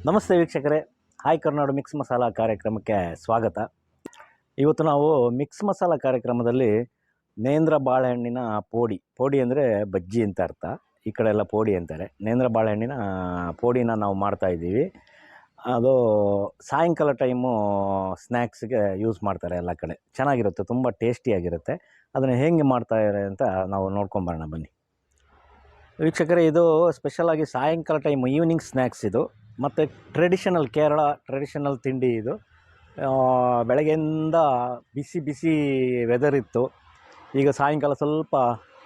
ನಮಸ್ತೆ ವೀಕ್ಷಕರೇ, hi Karnadu mix masala ಕಾರ್ಯಕ್ರಮಕ್ಕೆ ಸ್ವಾಗತ. ಇವತ್ತು ನಾವು ಮಿಕ್ಸ್ ಮಸಾಲ ಕಾರ್ಯಕ್ರಮದಲ್ಲಿ ನೇಂದ್ರ ಬಾಳೆಹಣ್ಣಿನ ಪೋಡಿ ಅಂದರೆ ಬಜ್ಜಿ ಅಂತ ಅರ್ಥ. ಈ ಕಡೆ ಎಲ್ಲ ಪೋಡಿ ಅಂತಾರೆ. ನೇಂದ್ರ ಬಾಳೆಹಣ್ಣಿನ ಪೋಡಿನ ನಾವು ಮಾಡ್ತಾಯಿದ್ದೀವಿ. ಅದು ಸಾಯಂಕಾಲ ಟೈಮು ಸ್ನ್ಯಾಕ್ಸ್ಗೆ ಯೂಸ್ ಮಾಡ್ತಾರೆ ಎಲ್ಲ ಕಡೆ. ಚೆನ್ನಾಗಿರುತ್ತೆ, ತುಂಬ ಟೇಸ್ಟಿಯಾಗಿರುತ್ತೆ. ಅದನ್ನು ಹೇಗೆ ಮಾಡ್ತಾರೆ ಅಂತ ನಾವು ನೋಡ್ಕೊಂಬರೋಣ ಬನ್ನಿ ವೀಕ್ಷಕರೇ. ಇದು ಸ್ಪೆಷಲಾಗಿ ಸಾಯಂಕಾಲ ಟೈಮ್ ಈವ್ನಿಂಗ್ ಸ್ನ್ಯಾಕ್ಸ್ ಇದು, ಮತ್ತು ಕೇರಳ ಟ್ರೆಡಿಷನಲ್ ತಿಂಡಿ ಇದು. ಬೆಳಗ್ಗೆಯಿಂದ ಬಿಸಿ ಬಿಸಿ ವೆದರ್ ಇತ್ತು. ಈಗ ಸಾಯಂಕಾಲ ಸ್ವಲ್ಪ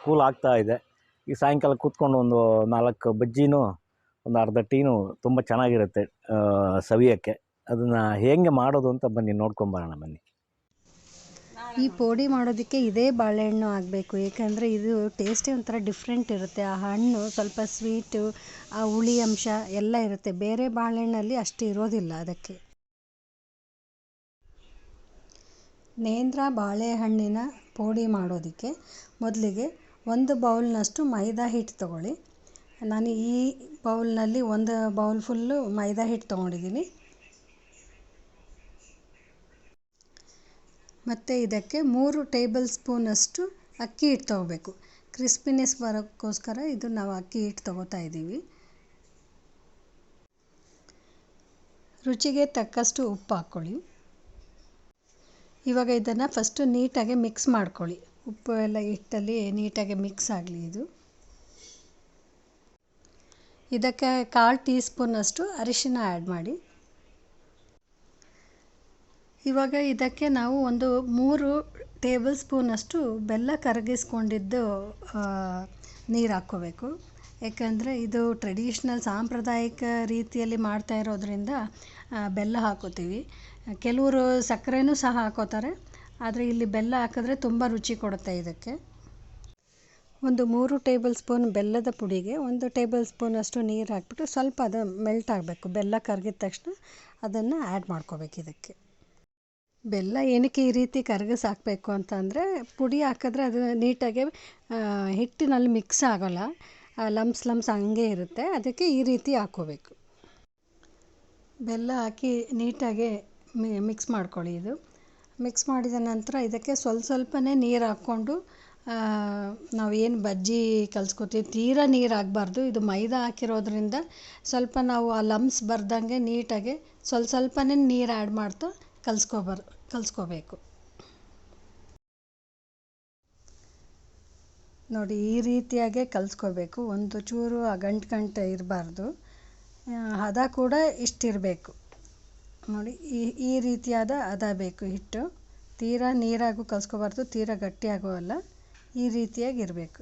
ಕೂಲ್ ಆಗ್ತಾ ಇದೆ. ಈಗ ಸಾಯಂಕಾಲ ಕೂತ್ಕೊಂಡು ಒಂದು 4 ಬಜ್ಜಿನೂ ಒಂದು ಅರ್ಧ ಟೀನು ತುಂಬ ಚೆನ್ನಾಗಿರುತ್ತೆ ಸವಿಯೋಕ್ಕೆ. ಅದನ್ನು ಹೇಗೆ ಮಾಡೋದು ಅಂತ ಬನ್ನಿ ನೋಡ್ಕೊಂಬರೋಣ ಬನ್ನಿ. ಈ ಪೋಡಿ ಮಾಡೋದಕ್ಕೆ ಇದೇ ಬಾಳೆಹಣ್ಣು ಆಗಬೇಕು, ಏಕೆಂದರೆ ಇದು ಟೇಸ್ಟೇ ಒಂಥರ ಡಿಫ್ರೆಂಟ್ ಇರುತ್ತೆ. ಆ ಹಣ್ಣು ಸ್ವಲ್ಪ ಸ್ವೀಟು, ಆ ಹುಳಿ ಅಂಶ ಎಲ್ಲ ಇರುತ್ತೆ. ಬೇರೆ ಬಾಳೆಹಣ್ಣಲ್ಲಿ ಅಷ್ಟು ಇರೋದಿಲ್ಲ. ಅದಕ್ಕೆ ನೇಂದ್ರ ಬಾಳೆಹಣ್ಣಿನ ಪೋಡಿ ಮಾಡೋದಕ್ಕೆ ಮೊದಲಿಗೆ 1 ಬೌಲ್ನಷ್ಟು ಮೈದಾ ಹಿಟ್ಟು ತೊಗೊಳ್ಳಿ. ನಾನು ಈ ಬೌಲ್ನಲ್ಲಿ 1 ಬೌಲ್ ಫುಲ್ಲು ಮೈದಾ ಹಿಟ್ಟು ತೊಗೊಂಡಿದ್ದೀನಿ. ಮತ್ತು ಇದಕ್ಕೆ 3 ಟೇಬಲ್ ಸ್ಪೂನಷ್ಟು ಅಕ್ಕಿ ಹಿಟ್ಟು ತೊಗೋಬೇಕು. ಕ್ರಿಸ್ಪಿನೆಸ್ ಬರೋಕ್ಕೋಸ್ಕರ ಇದು ನಾವು ಅಕ್ಕಿ ಹಿಟ್ಟು ತೊಗೋತಾ ಇದ್ದೀವಿ. ರುಚಿಗೆ ತಕ್ಕಷ್ಟು ಉಪ್ಪು ಹಾಕ್ಕೊಳ್ಳಿ. ಇವಾಗ ಇದನ್ನು ಫಸ್ಟು ನೀಟಾಗಿ ಮಿಕ್ಸ್ ಮಾಡ್ಕೊಳ್ಳಿ. ಉಪ್ಪು ಎಲ್ಲ ಹಿಟ್ಟಲ್ಲಿ ನೀಟಾಗಿ ಮಿಕ್ಸ್ ಆಗಲಿ. ಇದಕ್ಕೆ 1/4 ಟೀ ಸ್ಪೂನಷ್ಟು ಅರಿಶಿನ ಆ್ಯಡ್ ಮಾಡಿ. ಇವಾಗ ಇದಕ್ಕೆ ನಾವು ಒಂದು 3 ಟೇಬಲ್ ಸ್ಪೂನಷ್ಟು ಬೆಲ್ಲ ಕರಗಿಸ್ಕೊಂಡಿದ್ದು ನೀರು ಹಾಕ್ಕೋಬೇಕು. ಏಕೆಂದರೆ ಇದು ಟ್ರೆಡಿಷ್ನಲ್ ಸಾಂಪ್ರದಾಯಿಕ ರೀತಿಯಲ್ಲಿ ಮಾಡ್ತಾ ಇರೋದ್ರಿಂದ ಬೆಲ್ಲ ಹಾಕೋತೀವಿ. ಕೆಲವರು ಸಕ್ಕರೆನೂ ಸಹ ಹಾಕೋತಾರೆ, ಆದರೆ ಇಲ್ಲಿ ಬೆಲ್ಲ ಹಾಕಿದ್ರೆ ತುಂಬ ರುಚಿ ಕೊಡುತ್ತೆ. ಇದಕ್ಕೆ ಒಂದು 3 ಟೇಬಲ್ ಸ್ಪೂನ್ ಬೆಲ್ಲದ ಪುಡಿಗೆ 1 ಟೇಬಲ್ ಸ್ಪೂನಷ್ಟು ನೀರು ಹಾಕ್ಬಿಟ್ಟು ಸ್ವಲ್ಪ ಅದು ಮೆಲ್ಟ್ ಆಗಬೇಕು. ಬೆಲ್ಲ ಕರಗಿದ ತಕ್ಷಣ ಅದನ್ನು ಆ್ಯಡ್ ಮಾಡ್ಕೋಬೇಕು. ಇದಕ್ಕೆ ಬೆಲ್ಲ ಏನಕ್ಕೆ ಈ ರೀತಿ ಕರಗಿಸಿ ಹಾಕಬೇಕು ಅಂತಂದರೆ, ಪುಡಿ ಹಾಕಿದ್ರೆ ಅದು ನೀಟಾಗಿ ಹಿಟ್ಟಿನಲ್ಲಿ ಮಿಕ್ಸ್ ಆಗೋಲ್ಲ, ಲಮ್ಸ್ ಹಂಗೆ ಇರುತ್ತೆ. ಅದಕ್ಕೆ ಈ ರೀತಿ ಹಾಕ್ಕೋಬೇಕು. ಬೆಲ್ಲ ಹಾಕಿ ನೀಟಾಗಿ ಮಿಕ್ಸ್ ಮಾಡ್ಕೊಳ್ಳಿ. ಇದು ಮಿಕ್ಸ್ ಮಾಡಿದ ನಂತರ ಇದಕ್ಕೆ ಸ್ವಲ್ಪನೇ ನೀರು ಹಾಕ್ಕೊಂಡು ನಾವೇನು ಬಜ್ಜಿ ಕಲಿಸ್ಕೊತೀವಿ, ತೀರಾ ನೀರು ಆಗಬಾರ್ದು. ಇದು ಮೈದಾ ಹಾಕಿರೋದ್ರಿಂದ ಸ್ವಲ್ಪ ನಾವು ಆ ಲಮ್ಸ್ ಬರ್ದಂಗೆ ನೀಟಾಗಿ ಸ್ವಲ್ಪನೇ ನೀರು ಆ್ಯಡ್ ಮಾಡ್ತಾ ಕಲಿಸ್ಕೋಬೇಕು. ನೋಡಿ, ಈ ರೀತಿಯಾಗೆ ಕಲಿಸ್ಕೋಬೇಕು. ಒಂದು ಚೂರು ಗಂಟು ಇರಬಾರ್ದು. ಹದ ಕೂಡ ಇಷ್ಟಿರಬೇಕು. ನೋಡಿ, ಈ ರೀತಿಯಾದ ಹದ ಬೇಕು ಹಿಟ್ಟು. ತೀರಾ ನೀರಾಗೂ ಕಲಿಸ್ಕೋಬಾರ್ದು, ತೀರಾ ಗಟ್ಟಿಯಾಗೂ ಅಲ್ಲ, ಈ ರೀತಿಯಾಗಿ ಇರಬೇಕು.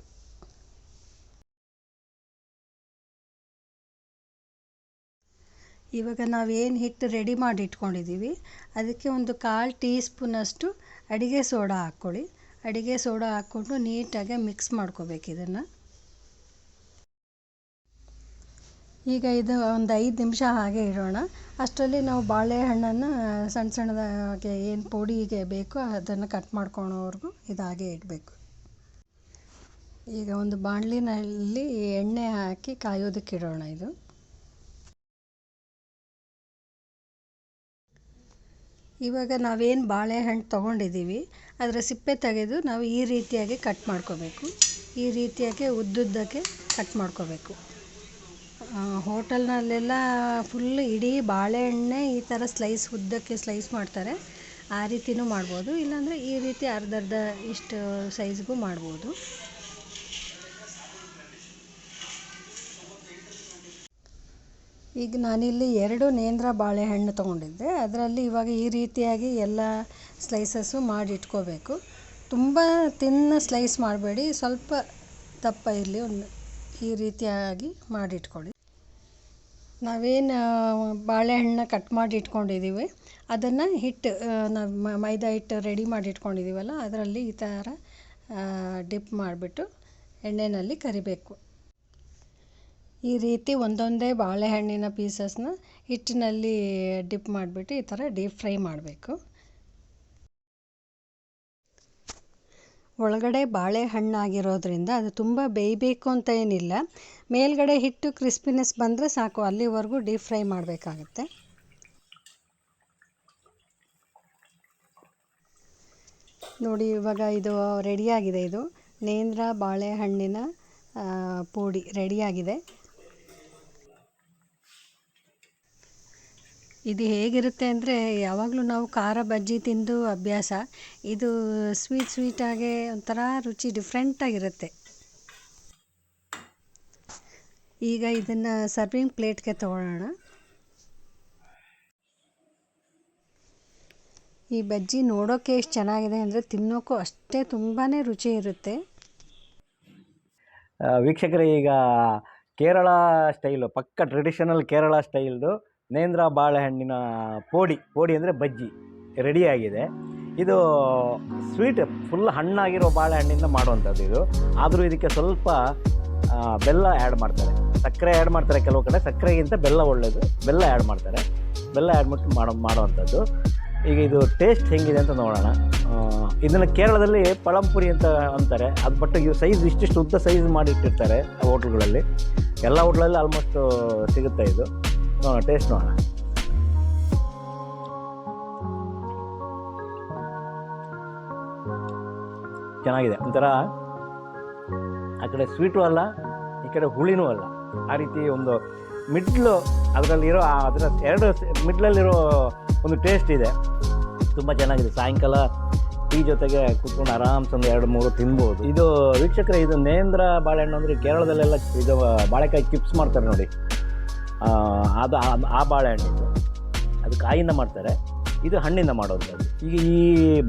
ಇವಾಗ ನಾವೇನು ಹಿಟ್ಟು ರೆಡಿ ಮಾಡಿ ಇಟ್ಕೊಂಡಿದ್ದೀವಿ, ಅದಕ್ಕೆ ಒಂದು 1/4 ಟೀ ಸ್ಪೂನಷ್ಟು ಅಡುಗೆ ಸೋಡಾ ಹಾಕ್ಕೊಳ್ಳಿ. ಅಡುಗೆ ಸೋಡಾ ಹಾಕ್ಕೊಂಡು ನೀಟಾಗಿ ಮಿಕ್ಸ್ ಮಾಡ್ಕೋಬೇಕು ಇದನ್ನು. ಈಗ ಇದು ಒಂದು 5 ನಿಮಿಷ ಹಾಗೆ ಇಡೋಣ. ಅಷ್ಟರಲ್ಲಿ ನಾವು ಬಾಳೆಹಣ್ಣನ್ನು ಸಣ್ಣದಾಗಿ ಏನು ಪುಡಿಗೆ ಬೇಕೋ ಅದನ್ನು ಕಟ್ ಮಾಡ್ಕೊಳೋವರೆಗೂ ಇದು ಹಾಗೆ ಇಡಬೇಕು. ಈಗ ಒಂದು ಬಾಣಲಿನಲ್ಲಿ ಎಣ್ಣೆ ಹಾಕಿ ಕಾಯೋದಕ್ಕೆ ಇಡೋಣ. ಇವಾಗ ನಾವೇನು ಬಾಳೆಹಣ್ಣು ತೊಗೊಂಡಿದ್ದೀವಿ ಅದರ ಸಿಪ್ಪೆ ತೆಗೆದು ನಾವು ಈ ರೀತಿಯಾಗಿ ಕಟ್ ಮಾಡ್ಕೋಬೇಕು. ಈ ರೀತಿಯಾಗಿ ಉದ್ದುದ್ದಕ್ಕೆ ಕಟ್ ಮಾಡ್ಕೋಬೇಕು. ಹೋಟೆಲ್ನಲ್ಲೆಲ್ಲ ಫುಲ್ ಇಡೀ ಬಾಳೆಹಣ್ಣೆ ಈ ಥರ ಉದ್ದಕ್ಕೆ ಸ್ಲೈಸ್ ಮಾಡ್ತಾರೆ. ಆ ರೀತಿಯೂ ಮಾಡ್ಬೋದು, ಇಲ್ಲಾಂದರೆ ಈ ರೀತಿ ಅರ್ಧ ಇಷ್ಟು ಸೈಜ್ಗೂ ಮಾಡ್ಬೋದು. ಈಗ ನಾನಿಲ್ಲಿ 2 ನೇಂದ್ರ ಬಾಳೆಹಣ್ಣು ತೊಗೊಂಡಿದ್ದೆ. ಅದರಲ್ಲಿ ಇವಾಗ ಈ ರೀತಿಯಾಗಿ ಎಲ್ಲ ಸ್ಲೈಸಸ್ಸು ಮಾಡಿ ಇಟ್ಕೋಬೇಕು. ತುಂಬ ತಿನ್ನ ಸ್ಲೈಸ್ ಮಾಡಬೇಡಿ, ಸ್ವಲ್ಪ ದಪ್ಪ ಇರಲಿ. ಈ ರೀತಿಯಾಗಿ ಮಾಡಿಟ್ಕೊಳ್ಳಿ. ನಾವೇನು ಬಾಳೆಹಣ್ಣು ಕಟ್ ಮಾಡಿ ಇಟ್ಕೊಂಡಿದ್ದೀವಿ ಅದನ್ನು ನಾವು ಮೈದಾ ಹಿಟ್ಟು ರೆಡಿ ಮಾಡಿ ಇಟ್ಕೊಂಡಿದ್ದೀವಲ್ಲ, ಅದರಲ್ಲಿ ಈ ಥರ ಡಿಪ್ ಮಾಡಿಬಿಟ್ಟು ಎಣ್ಣೆಯಲ್ಲಿ ಕರಿಬೇಕು. ಈ ರೀತಿ ಒಂದೊಂದೇ ಬಾಳೆಹಣ್ಣಿನ ಪೀಸಸ್ನ ಹಿಟ್ಟಿನಲ್ಲಿ ಡಿಪ್ ಮಾಡಿಬಿಟ್ಟು ಈ ಥರ ಡೀಪ್ ಫ್ರೈ ಮಾಡಬೇಕು. ಒಳಗಡೆ ಬಾಳೆಹಣ್ಣಾಗಿರೋದ್ರಿಂದ ಅದು ತುಂಬ ಬೇಯಬೇಕು ಅಂತ ಏನಿಲ್ಲ. ಮೇಲ್ಗಡೆ ಹಿಟ್ಟು ಕ್ರಿಸ್ಪಿನೆಸ್ ಬಂದರೆ ಸಾಕು, ಅಲ್ಲಿವರೆಗೂ ಡೀಪ್ ಫ್ರೈ ಮಾಡಬೇಕಾಗತ್ತೆ. ನೋಡಿ ಇವಾಗ ಇದು ರೆಡಿಯಾಗಿದೆ. ಇದು ನೇಂದ್ರ ಬಾಳೆಹಣ್ಣಿನ ಪೋಡಿ ರೆಡಿಯಾಗಿದೆ. ಇದು ಹೇಗಿರುತ್ತೆ ಅಂದರೆ, ಯಾವಾಗಲೂ ನಾವು ಖಾರ ಬಜ್ಜಿ ತಿಂದು ಅಭ್ಯಾಸ, ಇದು ಸ್ವೀಟಾಗಿ ಒಂಥರ ರುಚಿ ಡಿಫ್ರೆಂಟಾಗಿರುತ್ತೆ. ಈಗ ಇದನ್ನು ಸರ್ವಿಂಗ್ ಪ್ಲೇಟ್ಗೆ ತೊಗೊಳ್ಳೋಣ. ಈ ಬಜ್ಜಿ ನೋಡೋಕ್ಕೆ ಎಷ್ಟು ಚೆನ್ನಾಗಿದೆ ಅಂದರೆ ತಿನ್ನೋಕ್ಕೂ ಅಷ್ಟೇ ತುಂಬಾ ರುಚಿ ಇರುತ್ತೆ. ವೀಕ್ಷಕರೇ, ಈಗ ಕೇರಳ ಸ್ಟೈಲು, ಪಕ್ಕ ಟ್ರೆಡಿಷನಲ್ ಕೇರಳ ಸ್ಟೈಲ್ದು ನೇಂದ್ರ ಬಾಳೆಹಣ್ಣಿನ ಪೋಡಿ ಅಂದರೆ ಬಜ್ಜಿ ರೆಡಿಯಾಗಿದೆ. ಇದು ಸ್ವೀಟ್ ಫುಲ್ ಹಣ್ಣಾಗಿರೋ ಬಾಳೆಹಣ್ಣಿಂದ ಮಾಡುವಂಥದ್ದು ಇದು. ಆದರೂ ಇದಕ್ಕೆ ಸ್ವಲ್ಪ ಬೆಲ್ಲ ಆ್ಯಡ್ ಮಾಡ್ತಾರೆ, ಸಕ್ಕರೆ ಆ್ಯಡ್ ಮಾಡ್ತಾರೆ. ಕೆಲವು ಕಡೆ ಸಕ್ಕರೆಗಿಂತ ಬೆಲ್ಲ ಒಳ್ಳೆಯದು, ಬೆಲ್ಲ ಆ್ಯಡ್ ಮಾಡ್ತಾರೆ. ಬೆಲ್ಲ ಆ್ಯಡ್ ಮಾಡಿ ಮಾಡುವಂಥದ್ದು. ಈಗ ಇದು ಟೇಸ್ಟ್ ಹೆಂಗಿದೆ ಅಂತ ನೋಡೋಣ. ಇದನ್ನು ಕೇರಳದಲ್ಲಿ ಪಳಂಪುರಿ ಅಂತ ಅಂತಾರೆ. ಅದು ಬಟ್ ಇವು ಸೈಜ್ ಇಷ್ಟಿಷ್ಟು ಉದ್ದ ಸೈಜ್ ಮಾಡಿಟ್ಟಿರ್ತಾರೆ ಹೋಟ್ಲುಗಳಲ್ಲಿ. ಎಲ್ಲ ಹೋಟ್ಲಲ್ಲಿ ಆಲ್ಮೋಸ್ಟ್ ಸಿಗುತ್ತೆ ಇದು. ನೋಡೋಣ, ಟೇಸ್ಟ್ ನೋಡೋಣ. ಚೆನ್ನಾಗಿದೆ. ಒಂಥರ ಆ ಕಡೆ ಸ್ವೀಟು ಅಲ್ಲ, ಈ ಕಡೆ ಹುಳಿನೂ ಅಲ್ಲ, ಆ ರೀತಿ ಒಂದು ಮಿಡ್ಲು ಅದರಲ್ಲಿರೋ ಅದರ ಎರಡು ಮಿಡ್ಲಲ್ಲಿರೋ ಒಂದು ಟೇಸ್ಟ್ ಇದೆ. ತುಂಬ ಚೆನ್ನಾಗಿದೆ. ಸಾಯಂಕಾಲ ಟೀ ಜೊತೆಗೆ ಕೂತ್ಕೊಂಡು ಆರಾಮ್ಸೆ ಒಂದು 2-3 ತಿನ್ಬೋದು. ಇದು ವೀಕ್ಷಕರೇ, ಇದು ನೇಂದ್ರ ಬಾಳೆಹಣ್ಣು ಅಂದರೆ ಕೇರಳದಲ್ಲೆಲ್ಲ ಇದು ಬಾಳೆಕಾಯಿ ಚಿಪ್ಸ್ ಮಾಡ್ತಾರೆ ನೋಡಿ, ಅದು ಆ ಬಾಳೆಹಣ್ಣಿದು. ಅದು ಕಾಯಿಂದ ಮಾಡ್ತಾರೆ, ಇದು ಹಣ್ಣಿಂದ ಮಾಡೋದು. ಈಗ ಈ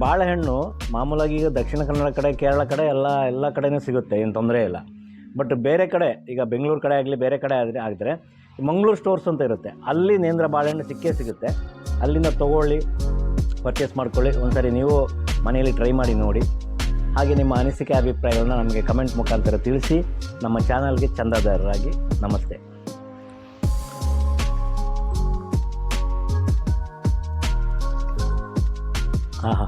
ಬಾಳೆಹಣ್ಣು ಮಾಮೂಲಾಗಿ ಈಗ ದಕ್ಷಿಣ ಕನ್ನಡ ಕಡೆ, ಕೇರಳ ಕಡೆ ಎಲ್ಲ ಕಡೆಯೂ ಸಿಗುತ್ತೆ, ಏನು ತೊಂದರೆ ಇಲ್ಲ. ಬಟ್ ಬೇರೆ ಕಡೆ, ಈಗ ಬೆಂಗಳೂರು ಕಡೆ ಆಗಲಿ ಬೇರೆ ಕಡೆ ಆಗಿದ್ರೆ ಮಂಗಳೂರು ಸ್ಟೋರ್ಸ್ ಅಂತ ಇರುತ್ತೆ, ಅಲ್ಲಿ ನೇಂದ್ರ ಬಾಳೆಹಣ್ಣು ಸಿಗುತ್ತೆ. ಅಲ್ಲಿಂದ ತೊಗೊಳ್ಳಿ, ಪರ್ಚೇಸ್ ಮಾಡ್ಕೊಳ್ಳಿ. ಒಂದ್ಸರಿ ನೀವು ಮನೆಯಲ್ಲಿ ಟ್ರೈ ಮಾಡಿ ನೋಡಿ. ಹಾಗೆ ನಿಮ್ಮ ಅನಿಸಿಕೆ ಅಭಿಪ್ರಾಯಗಳನ್ನ ನಮಗೆ ಕಮೆಂಟ್ ಮುಖಾಂತರ ತಿಳಿಸಿ. ನಮ್ಮ ಚಾನಲ್ಗೆ ಚಂದಾದಾರರಾಗಿ. ನಮಸ್ತೆ. ಆಹಾ.